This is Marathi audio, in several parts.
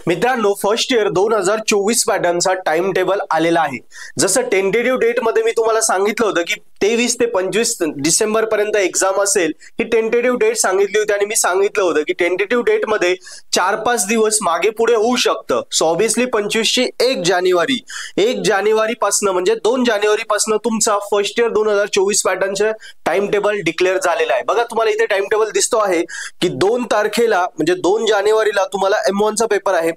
मित्रांनो, फर्स्ट इयर 2024 पॅटर्नचा टाइम टेबल आलेला आहे। जसं टेंटेटिव्ह डेट मध्ये मी तुम्हाला सांगितलं होतं की 23 ते 25 डिसेंबर पर्यंत एक्झाम असेल, ही टेंटेटिव्ह डेट सांगितली होती आणि मी सांगितलं होतं की टेंटेटिव्ह डेट मध्ये 4-5 दिवस मागे पुढे होऊ शकतं। सो ऑब्वियसली 25 ची 1 जानेवारी पासून म्हणजे 2 जानेवारी पासून तुमचा फर्स्ट इयर 2024 पॅटर्नचे टाइम टेबल डिक्लेअर झालेला आहे। बघा, तुम्हाला इथे टाइम टेबल दिसतो आहे की 2 तारखेला म्हणजे 2 जानेवारीला तुम्हाला M1 चा पेपर आहे,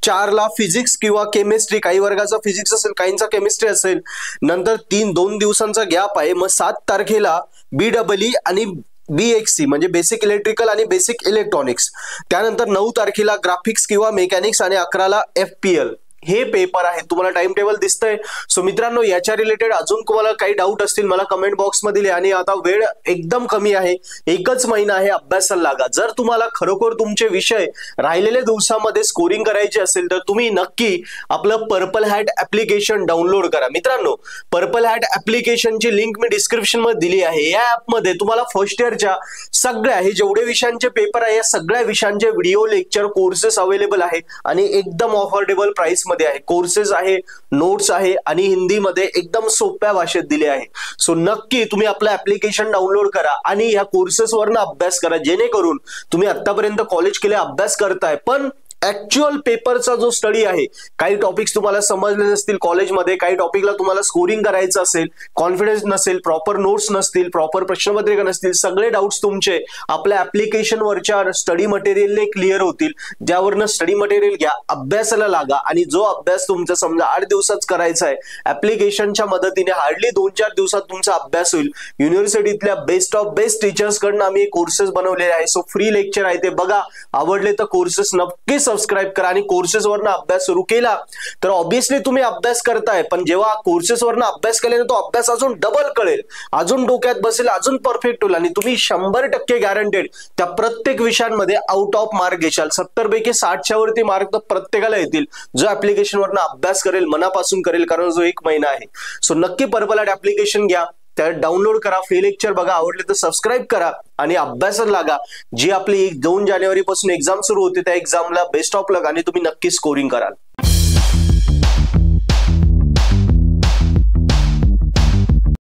4 ला फिजिक्स किंवा केमिस्ट्री, काही वर्गाचा फिजिक्स असेल, काहींचा केमिस्ट्री असेल, नंतर 2 दिवसांचा गॅप आहे। मग 7 तारखेला BEE आणि BXC म्हणजे बेसिक इलेक्ट्रिकल आणि बेसिक इलेक्ट्रॉनिक्स, त्यानंतर 9 तारखेला ग्राफिक्स किंवा मेकॅनिक्स आणि 11 ला FPL हे पेपर आहे। तुम्हाला टाइम टेबल दिसतंय। सो मित्रांनो, याच्या रिलेटेड अजून तुम्हाला काही डाऊट असतील मला कमेंट बॉक्स मध्ये लिहा। आणि आता वेळ एकदम कमी आहे, एकच महिना आहे, अभ्यासाला लागा। जर तुम्हाला खरोखर तुमचे विषय राहिलेल्या दिवसामध्ये स्कोरिंग करायचे असेल तर तुम्ही नक्की आपलं पर्पल हॅट ऍप्लिकेशन डाउनलोड करा। मित्रांनो, पर्पल हॅट ऍप्लिकेशनची लिंक मी डिस्क्रिप्शन मध्ये दिली आहे। या ऍप मध्ये तुम्हाला फर्स्ट इयरच्या सगळ्या हे जेवढे विषयांचे पेपर आहे या सगळ्या विषयांचे व्हिडिओ लेक्चर कोर्सेस अवेलेबल आहे आणि एकदम अफोर्डेबल प्राइस मध्ये आहे। कोर्सेस आहे, नोट्स आहे आणि हिंदी मध्ये एकदम सोप्या भाषेत दिले आहे। सो नक्की तुम्ही आपलं ऍप्लिकेशन डाउनलोड करा आणि या कोर्सेस वरनं अभ्यास करा, जेणेकरून तुम्ही आतापर्यंत कॉलेज केले अभ्यास करताय पण ऍक्च्युअल पेपरचा जो स्टडी आहे, काही टॉपिक्स तुम्हाला समजले नसतील कॉलेजमध्ये, काही टॉपिकला तुम्हाला स्कोरिंग करायचं असेल, कॉन्फिडन्स नसेल, प्रॉपर नोट्स नसतील, प्रॉपर प्रश्नपत्रिका नसतील, सगळे डाऊट्स तुमचे आपल्या ऍप्लिकेशन वरच्या स्टडी मटेरियलने क्लिअर होतील। ज्यावरनं स्टडी मटेरियल घ्या, अभ्यासाला लागा आणि जो अभ्यास तुमचा समजा 8 दिवसात करायचा आहे, ऍप्लिकेशनच्या मदतीने हार्डली 2-4 दिवसात तुमचा अभ्यास होईल। युनिव्हर्सिटीतल्या बेस्ट ऑफ बेस्ट टीचर्स कडनं आम्ही कोर्सेस बनवलेले आहे। सो फ्री लेक्चर आहे, ते बघा, आवडले तर कोर्सेस नक्की सबस्क्राइब करा। आणि कोर्सेस वरनं अभ्यास सुरू केला तर ऑब्वियसली तुम्ही अभ्यास करताय, पण जेव्हा कोर्सेस वरनं अभ्यास केल्याने तो अभ्यास अजून डबल कळेल, अजून डोक्यात बसेल, अजून परफेक्ट होईल आणि तुम्ही 100% गॅरंटेड त्या प्रत्येक विषयांमध्ये आउट ऑफ मार्क घेशाल। 70 पैकी 60च्या वरती मार्क तर प्रत्येकाला येतील जो ऍप्लिकेशन वरनं अभ्यास करेल, मनापासून करेल, कारण जो 1 महिना आहे। सो नक्की पर्पल हॅट ऍप्लिकेशन घ्या, त्या डाउनलोड करा, फ्री लेक्चर बघा, आवडले तर सबस्क्राइब करा आणि अभ्यासाला लागा। जी आपली 2 जानेवारी पासून एक्झाम सुरू होते त्या एक्झामला बेस्ट ऑफ लक आणि तुम्ही नक्की स्कोरिंग कराल।